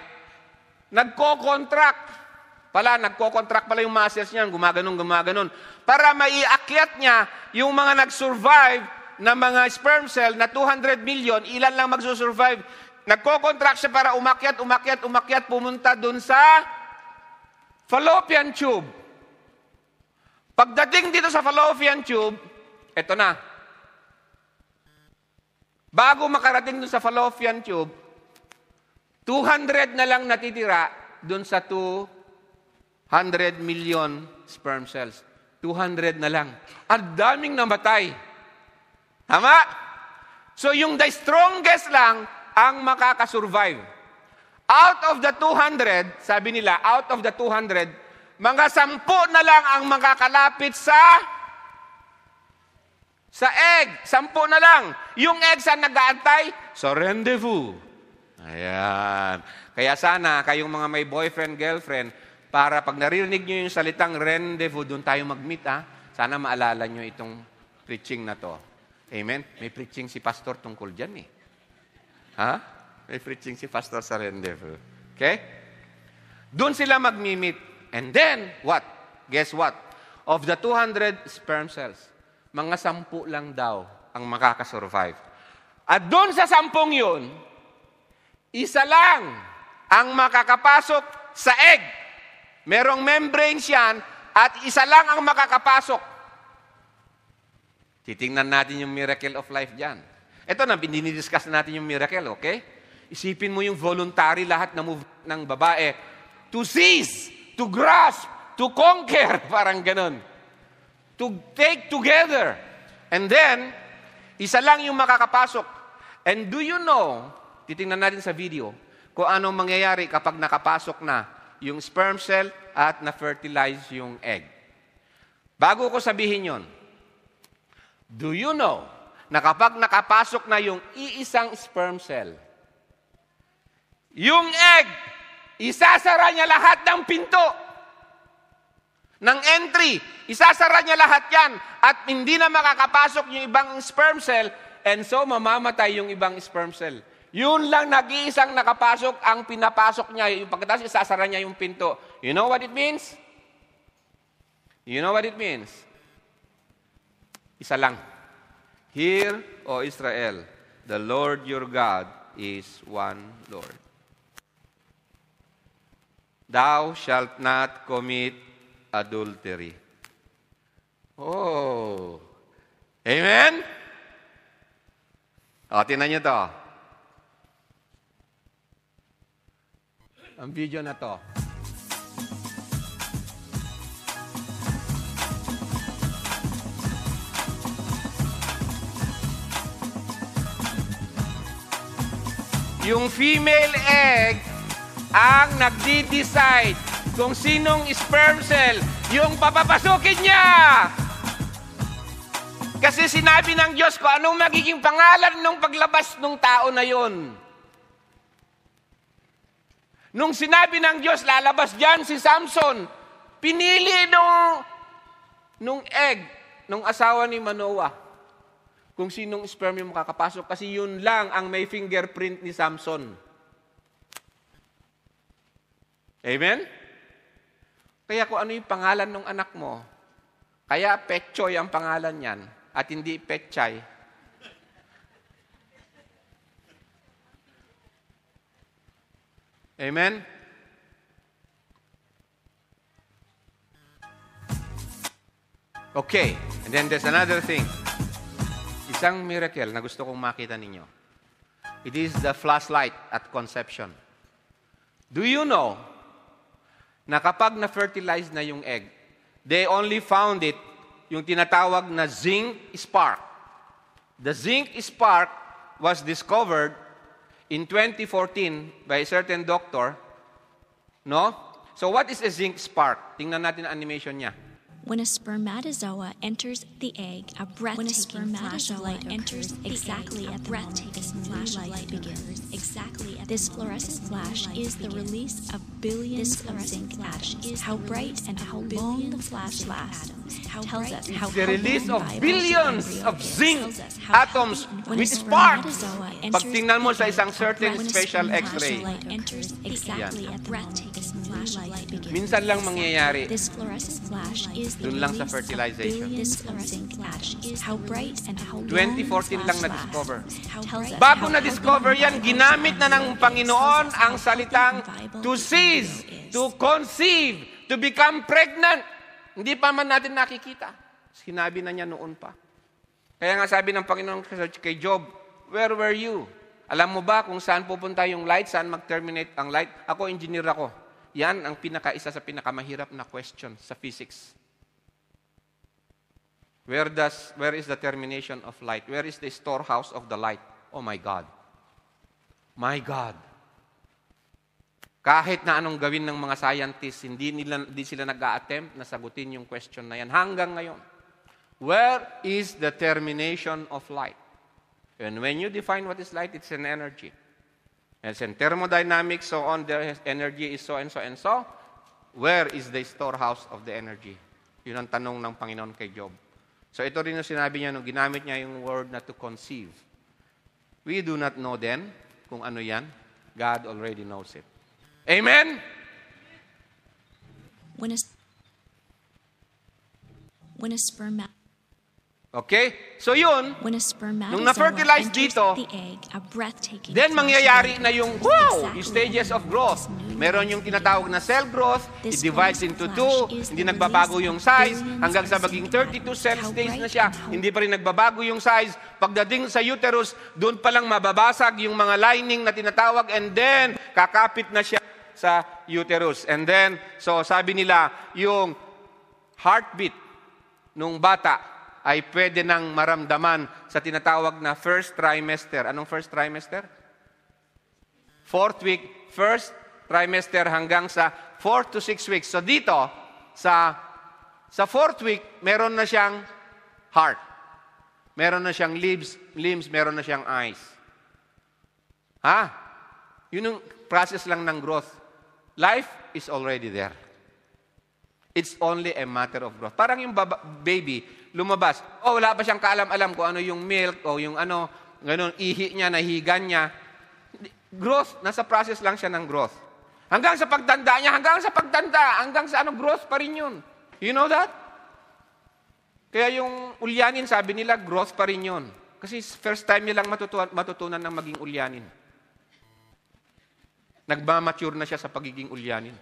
nagko-contract pala yung muscles niyan, gumaganon. Para maiakyat niya yung mga nag-survive na mga sperm cell na 200 million, ilan lang magsusurvive. Nagko-contract siya para umakyat, pumunta dun sa fallopian tube. Pagdating dito sa fallopian tube, eto na. Bago makarating dun sa fallopian tube, 200 na lang natitira dun sa 200 million sperm cells. 200 na lang. Ang daming namatay. Tama? So yung the strongest lang ang makakasurvive. Out of the 200, sabi nila, out of the 200, mga 10 na lang ang makakalapit sa egg. 10 na lang. Yung egg saan nag-aantay? Sa rendezvous. Ayan. Kaya sana, kayong mga may boyfriend, girlfriend, para pag narinig nyo yung salitang rendezvous, doon tayo mag-meet, ha? Sana maalala nyo itong preaching na to. Amen? May preaching si pastor tungkol dyan, eh. Ha? May preaching si pastor sa rendezvous. Okay? Doon sila mag-meet. And then, what? Guess what? Of the 200 sperm cells, mga 10 lang daw ang makakasurvive. At doon sa 10 yun, isa lang ang makakapasok sa egg. Merong membranes yan at isa lang ang makakapasok. Titingnan natin yung miracle of life dyan. Ito na, dinidiscuss natin yung miracle, okay? Isipin mo yung voluntary lahat na move ng babae. To seize, to grasp, to conquer, parang ganun. To take together. And then, isa lang yung makakapasok. And do you know, titingnan natin sa video, kung anong mangyayari kapag nakapasok na yung sperm cell at na-fertilize yung egg. Bago ko sabihin yon, do you know na kapag nakapasok na yung iisang sperm cell, yung egg, isasara niya lahat ng pinto ng entry. Isasara niya lahat yan at hindi na makakapasok yung ibang sperm cell and so mamamatay yung ibang sperm cell. Yun lang nag-iisang nakapasok, ang pinapasok niya, yung pagkatapos isasara niya yung pinto. You know what it means? You know what it means? Isa lang. Hear, O Israel, the Lord your God is one Lord. Thou shalt not commit adultery. Oh. Amen? O, tingnan niyo to. Ang video na to. Yung female egg ang nagdi-decide kung sinong sperm cell yung papapasukin niya. Kasi sinabi ng Diyos ko anong magiging pangalan ng paglabas ng tao na yon. Nung sinabi ng Diyos, lalabas dyan si Samson, pinili nung egg, nung asawa ni Manoah, kung sinong sperm yung makakapasok, kasi yun lang ang may fingerprint ni Samson. Amen? Kaya kung ano yung pangalan ng anak mo, kaya Petchoy ang pangalan niyan at hindi Petchay. Amen? Okay, and then there's another thing. Isang miracle na gusto kong makita ninyo. It is the flashlight at conception. Do you know na kapag na-fertilize na yung egg, they only found it, yung tinatawag na zinc spark. The zinc spark was discovered in 2014 by a certain doctor. No? So what is a zinc spark? Tingnan natin ang animation niya. When a spermatozoa enters the egg, a breathtaking flash of light enters exactly at the breathtaking flash of light begins. Exactly at this fluorescent flash is the release of billions of zinc atoms. How bright and how long the flash lasts tells us how the release of vibrant billions the of embryo is. zinc Tells us how atoms when with a sparks. spermatozoa enters Pag tingnan mo the sa egg, isang a certain breathtaking special flash of X-ray, light enters exactly at the breathtaking flash of light begins. minsan lang mangyayari. This fluorescent flash is the Dun lang sa release of fertilization. billions of zinc atoms. How bright and how long 2014 lang the flash na-discover. lasts tells us Bago how na-discover yan, vibrant ginamit na ng Panginoon tells us ang how salitang vibrant to the seize, embryo is. to conceive, to become pregnant. Hindi pa man natin nakikita. Sinabi na niya noon pa. Kaya nga sabi ng Panginoon kay Job, where were you? Alam mo ba kung saan pupunta yung light, saan mag-terminate ang light? Ako, engineer ako. Yan ang isa sa pinakamahirap na question sa physics. Where is the termination of light? Where is the storehouse of the light? Oh my God. My God. Kahit na anong gawin ng mga scientists, hindi sila nag-a-attempt na sagutin yung question na yan hanggang ngayon. Where is the termination of light? And when you define what is light, it's an energy. It's in thermodynamics, so on, the energy is so and so and so. Where is the storehouse of the energy? Yun ang tanong ng Panginoon kay Job. So ito rin yung sinabi niya nung ginamit niya yung word na to conceive. We do not know then kung ano yan. God already knows it. Amen? When a spermatozoa Okay? So yun, nung na-fertilize enters dito, the egg, a breathtaking then flash mangyayari of na light yung, enters wow, exactly yung stages of growth. Meron yung tinatawag na cell growth, it This divides flash into is two, the hindi nagbabago release yung of size, billions hanggang sa of maging zinc 32 cell atoms. stage How na bright siya, and how hindi pa rin nagbabago yung size. Pagdating sa uterus, doon pa lang mababasag yung mga lining na tinatawag, and then, kakapit na siya sa uterus. And then, so sabi nila, yung heartbeat nung bata, ay pwede nang maramdaman sa tinatawag na first trimester. Anong first trimester? Fourth week, first trimester hanggang sa 4 to 6 weeks. So dito, sa fourth week, meron na siyang heart. Meron na siyang limbs, meron na siyang eyes. Ha? Yun yung process lang ng growth. Life is already there. It's only a matter of growth. Parang yung baby, lumabas. Oh, wala pa siyang kaalam-alam kung ano yung milk o yung ano, ganun, ihi niya, nahigan niya. Growth, nasa process lang siya ng growth. Hanggang sa pagtanda niya, hanggang sa growth pa rin yun. You know that? Kaya yung ulyanin, sabi nila, growth pa rin yun. Kasi first time nilang matutunan ng maging ulyanin. Nagmamature na siya sa pagiging ulyanin.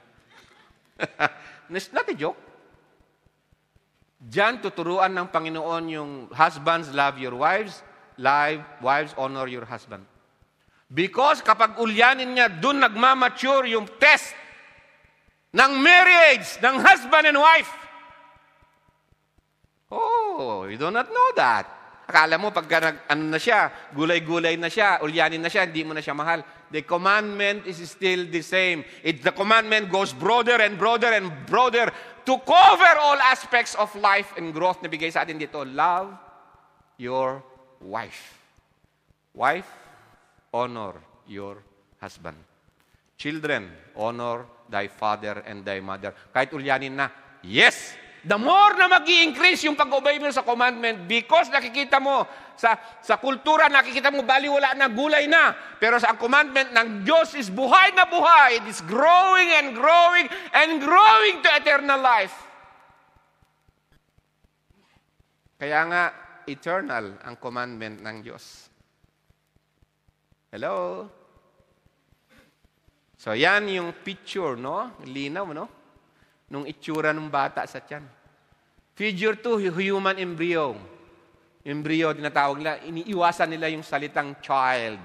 It's not a joke. Diyan tuturuan ng Panginoon yung husbands, love your wives, wives, honor your husband. Because kapag ulyanin niya, dun nagmamature yung test ng marriage, ng husband and wife. Oh, you do not know that. Akala mo pagka na siya, gulay-gulay na siya, ulyanin na siya, hindi mo na siya mahal. The commandment is still the same. The commandment goes broader and broader and broader to cover all aspects of life and growth na bigay sa atin dito. Love your wife. Wife, honor your husband. Children, honor thy father and thy mother. Kahit ulyanin na, yes, The more na mag-i-increase yung pag-obey mo sa commandment, because nakikita mo, sa kultura, nakikita mo, baliwala na, gulay na. Pero sa commandment ng Diyos is buhay na buhay. It is growing and growing and growing to eternal life. Kaya nga, eternal ang commandment ng Diyos. Hello? So, yan yung picture, no? Linaw, no? Nung itsura ng bata sa tiyan. Figure 2, human embryo. Embryo, tinatawag nila, iniiwasan nila yung salitang child.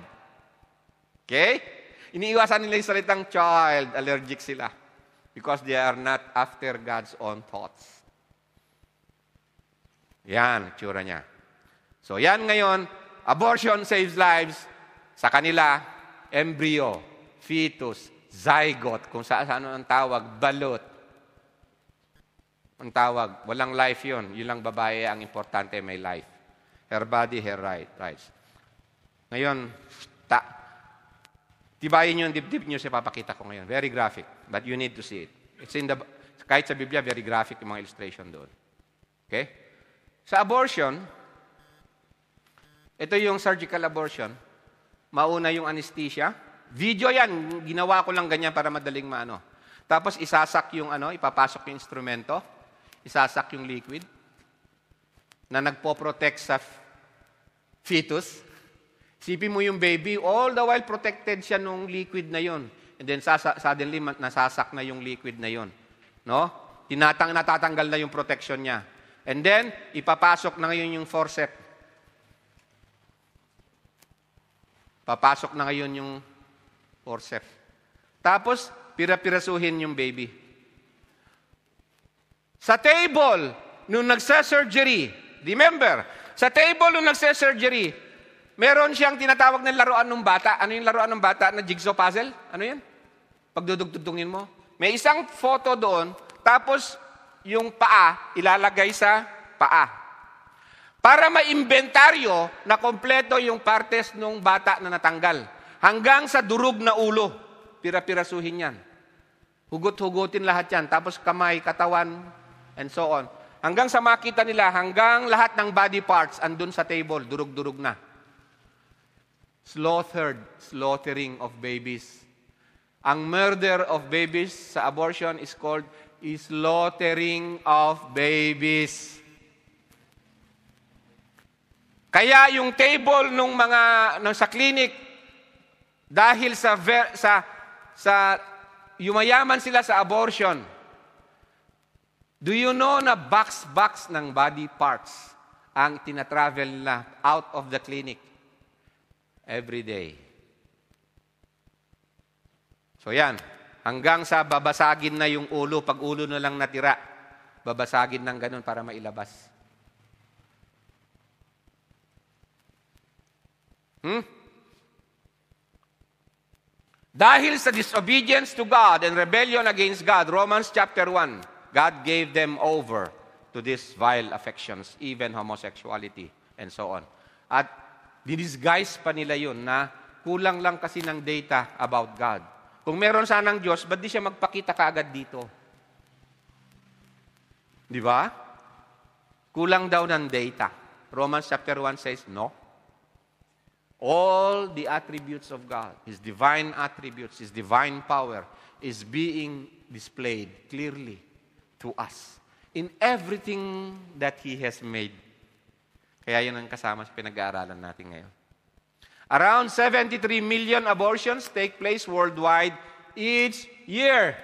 Okay? Iniiwasan nila yung salitang child. Allergic sila. Because they are not after God's own thoughts. Yan, itsura niya. So, yan ngayon, abortion saves lives. Sa kanila, embryo, fetus, zygote, kung saan ang tawag, balot. Ang tawag, walang life yun. Yun lang babae, ang importante may life. Her body, her rights. Ngayon, tibayin nyo yung dibdib nyo, papakita ko ngayon. Very graphic, but you need to see it. It's in the, kahit sa Biblia, very graphic yung mga illustration doon. Okay? Sa abortion, ito yung surgical abortion. Mauna yung anesthesia. Video yan, ginawa ko lang ganyan para madaling maano. Tapos isasak yung ipapasok yung instrumento. Isasak yung liquid na nagpo-protect sa fetus. Sipin mo yung baby, all the while protected siya nung liquid na yon. And then suddenly nasasak na yung liquid na yon. No? Natatanggal na yung protection niya. And then, ipapasok na ngayon yung forceps. Papasok na ngayon yung forceps. Tapos, pira-pirasuhin yung baby. Sa table, nung nagsa-surgery, remember, sa table nung nagsa-surgery, meron siyang tinatawag na laruan ng bata. Ano yung laruan ng bata na jigsaw puzzle? Ano yan? Pagdudugtugtungin mo. May isang photo doon, tapos yung paa, ilalagay sa paa. Para ma-inventaryo na kompleto yung partes ng bata na natanggal. Hanggang sa durog na ulo, pira-pirasuhin yan. Hugot-hugutin lahat yan. Tapos kamay, katawan, and so on. Hanggang sa makita nila, hanggang lahat ng body parts andun sa table, durug-durug na. Slaughtering of babies. Ang murder of babies sa abortion is called slaughtering of babies. Kaya yung table nung sa clinic, dahil sa yumayaman sila sa abortion, do you know na box ng body parts ang tinatravel na out of the clinic every day? So yan, hanggang sa babasagin na yung ulo, pag ulo na lang natira, babasagin ng ganun para mailabas. Dahil sa disobedience to God and rebellion against God, Romans chapter 1, God gave them over to these vile affections, even homosexuality, and so on. At dinisguise pa nila yun na kulang lang kasi ng data about God. Kung meron sanang Diyos, ba't di siya magpakita kaagad dito? Di ba? Kulang daw ng data. Romans chapter 1 says, no. All the attributes of God, His divine attributes, His divine power, is being displayed clearly to us in everything that He has made. Kaya yun ang kasama sa pinag-aaralan natin ngayon. Around 73 million abortions take place worldwide each year.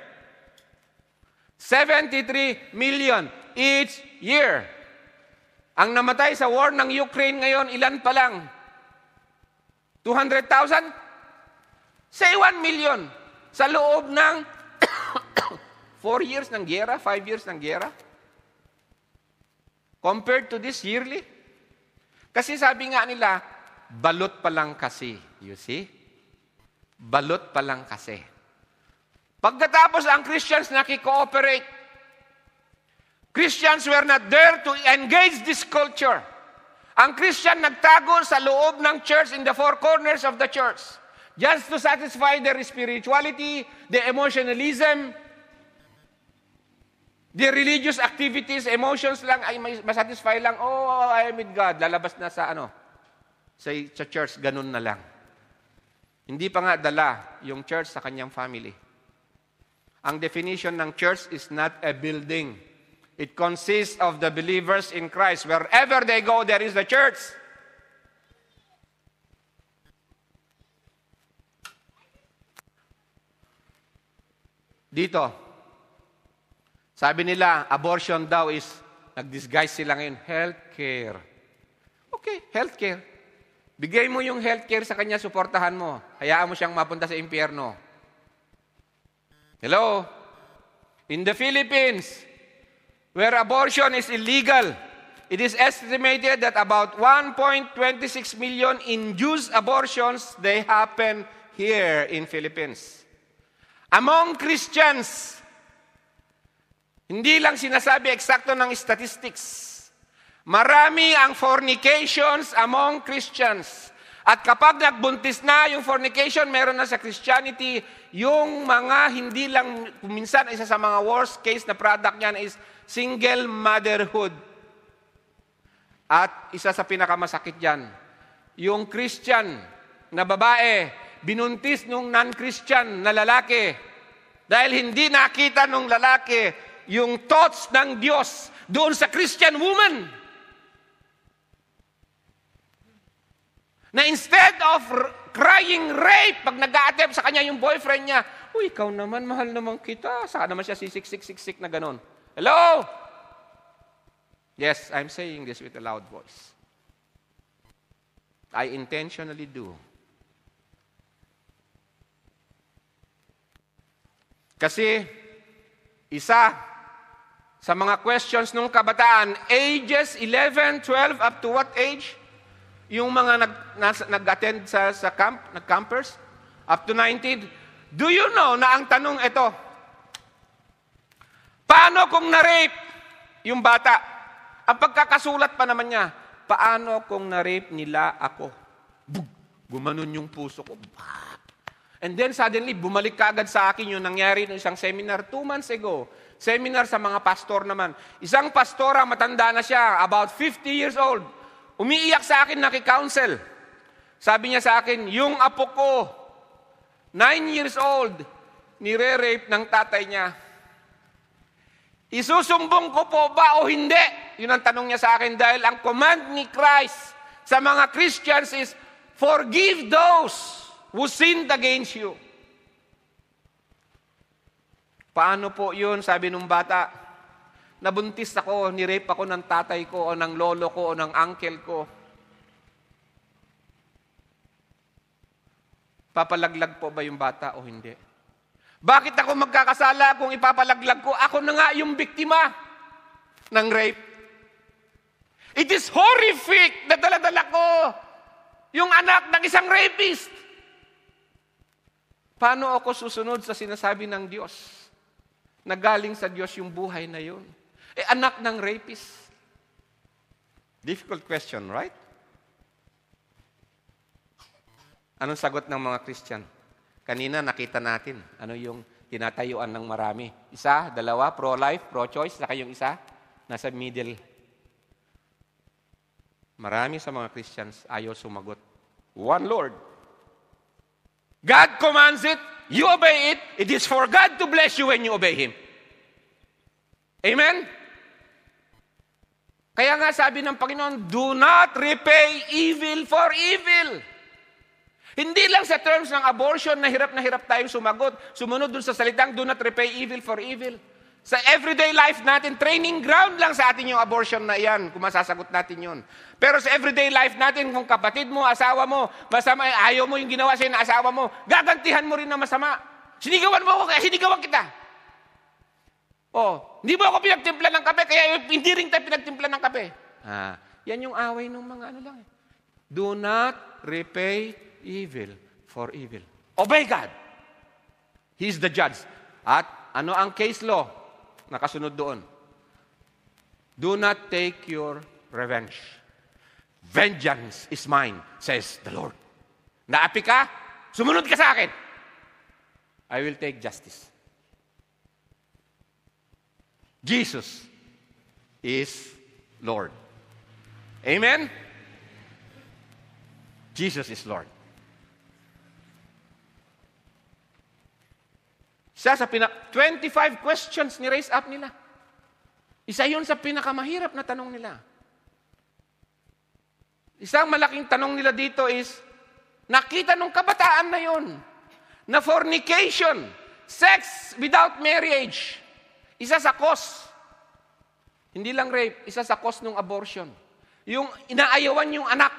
73 million each year. Ang namatay sa war ng Ukraine ngayon, ilan pa lang? 200,000? Say 1 million. Sa loob ng 4 years ng giyera, 5 years ng giyera. Compared to this yearly. Kasi sabi nga nila, balot pa lang kasi. You see? Balot pa lang kasi. Pagkatapos ang Christians nakikooperate. Christians were not there to engage this culture. Ang Christian nagtago sa loob ng church in the four corners of the church. Just to satisfy their spirituality, their emotionalism, Their religious activities, emotions lang, ay masatisfy lang, oh, I am with God. Lalabas na sa sa church, ganun na lang. Hindi pa nga dala yung church sa kanyang family. Ang definition ng church is not a building. It consists of the believers in Christ. Wherever they go, there is the church. Dito, sabi nila, abortion daw is, nag-disguise sila ngayon, healthcare. Okay, healthcare. Bigay mo yung healthcare sa kanya, suportahan mo. Hayaan mo siyang mapunta sa impyerno. Hello? In the Philippines, where abortion is illegal, it is estimated that about 1.26 million induced abortions, they happen here in Philippines. Among Christians, hindi lang sinasabi eksakto ng statistics. Marami ang fornications among Christians. At kapag nagbuntis na yung fornication, meron na sa Christianity, yung mga hindi lang, minsan isa sa mga worst case na product niyan is single motherhood. At isa sa pinakamasakit dyan, yung Christian na babae, binuntis nung non-Christian na lalaki. Dahil hindi nakita nung lalaki yung thoughts ng Diyos doon sa Christian woman. Na instead of crying rape, pag nag-a-attempt sa kanya yung boyfriend niya, uy, ikaw naman, mahal naman kita. Saan naman siya sisik-sik na ganon? Hello? Yes, I'm saying this with a loud voice. I intentionally do. Kasi, isa sa mga questions nung kabataan, ages 11, 12, up to what age? Yung mga nag-attend sa camp, nag-campers, up to 19. Do you know na ang tanong ito, paano kung na-rape yung bata? Ang pagkakasulat pa naman niya, paano kung na-rape nila ako? Gumanon yung puso ko. And then suddenly, bumalik ka agad sa akin yung nangyari ng isang seminar 2 months ago. Seminar sa mga pastor naman. Isang pastora, matanda na siya, about 50 years old. Umiiyak sa akin, nakikounsel. Sabi niya sa akin, yung apo ko, 9 years old, nire-rape ng tatay niya. Isusumbong ko po ba o hindi? Yun ang tanong niya sa akin dahil ang command ni Christ sa mga Christians is, forgive those who sinned against you. Paano po yun? Sabi nung bata, nabuntis ako, nirape ako ng tatay ko o ng lolo ko o ng uncle ko. Papalaglag po ba yung bata o hindi? Bakit ako magkakasala kung ipapalaglag ko? Ako na nga yung biktima ng rape. It is horrific na dala-dala ko yung anak ng isang rapist. Paano ako susunod sa sinasabi ng Diyos? Nagaling sa Diyos yung buhay na yun. Anak ng rapist. Difficult question, right? Anong sagot ng mga Christian? Kanina nakita natin, ano yung tinatayuan ng marami. Isa, dalawa, pro-life, pro-choice, saka yung isa, nasa middle. Marami sa mga Christians ayaw sumagot. One Lord. God commands it, you obey it, it is for God to bless you when you obey Him. Amen? Kaya nga sabi ng Panginoon, do not repay evil for evil. Hindi lang sa terms ng abortion na hirap tayong sumunod dun sa salitang, do not repay evil for evil. Sa everyday life natin, training ground lang sa atin yung abortion na iyan, kung masasagot natin yun. Pero sa everyday life natin, kung kapatid mo, asawa mo, masama, ayaw mo yung ginawa sa'yo na asawa mo, gagantihan mo rin na masama. Sinigawan mo ako, kaya sinigawan kita. Hindi mo ako pinagtimpla ng kape, kaya hindi rin tayo pinagtimpla ng kape. Yan yung away ng mga ano lang. Do not repay evil for evil. Obey God. He's the judge. At ano ang case law? Nakasunod doon. Do not take your revenge. Vengeance is mine, says the Lord. Naapi ka? Sumunod ka sa akin. I will take justice. Jesus is Lord. Amen? Jesus is Lord. Isa sa 25 questions ni raise up nila. Isa yun sa pinakamahirap na tanong nila. Isang malaking tanong nila dito is, nakita nung kabataan na yun, na fornication, sex without marriage, isa sa cause. Hindi lang rape, isa sa cause ng abortion. Yung inaayawan yung anak,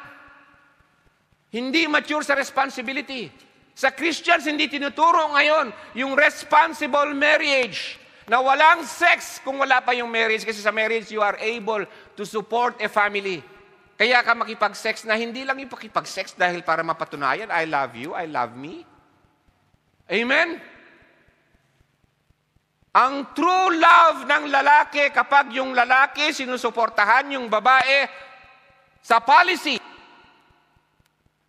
hindi mature sa responsibility. Sa Christians, hindi tinuturo ngayon yung responsible marriage na walang sex kung wala pa yung marriage. Kasi sa marriage, you are able to support a family. Kaya ka makipag-sex na hindi lang yung pakipag-sex dahil para mapatunayan, I love you, I love me. Amen? Ang true love ng lalaki kapag yung lalaki sinusuportahan yung babae sa policy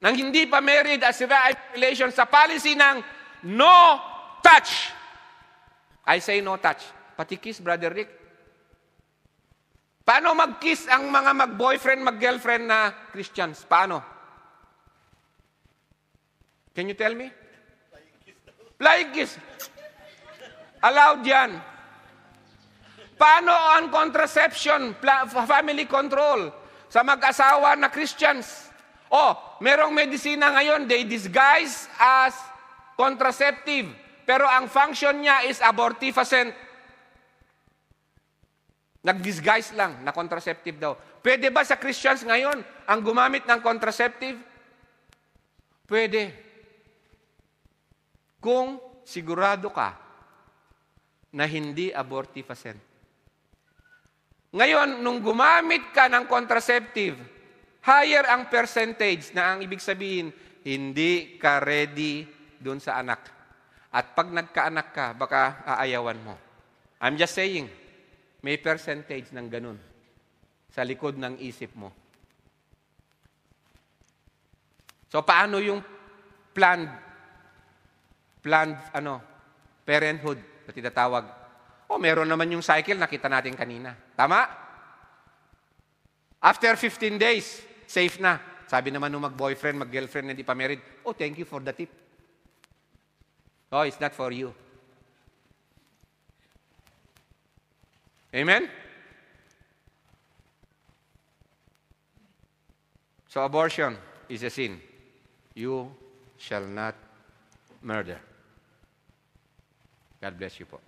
nang hindi pa married as a relation, sa policy ng no touch. I say no touch. Pati kiss, Brother Rick. Paano mag-kiss ang mga mag-boyfriend, mag-girlfriend na Christians? Paano? Can you tell me? Flying kiss. Allowed yan. Paano ang contraception, family control sa mag-asawa na Christians? Merong medisina ngayon, they disguise as contraceptive. Pero ang function niya is abortifacient. Nag-disguise lang na contraceptive daw. Pwede ba sa Christians ngayon ang gumamit ng contraceptive? Pwede. Kung sigurado ka na hindi abortifacient. Ngayon, nung gumamit ka ng contraceptive, higher ang percentage na ang ibig sabihin, hindi ka ready dun sa anak. At pag nagkaanak ka, baka aayawan mo. I'm just saying, may percentage ng ganun sa likod ng isip mo. So, paano yung planned parenthood na tinatawag? Meron naman yung cycle, nakita natin kanina. Tama? After 15 days, safe na. Sabi naman nung mag-boyfriend, mag-girlfriend, hindi pa married, thank you for the tip. It's not for you. Amen? So abortion is a sin. You shall not murder. God bless you po.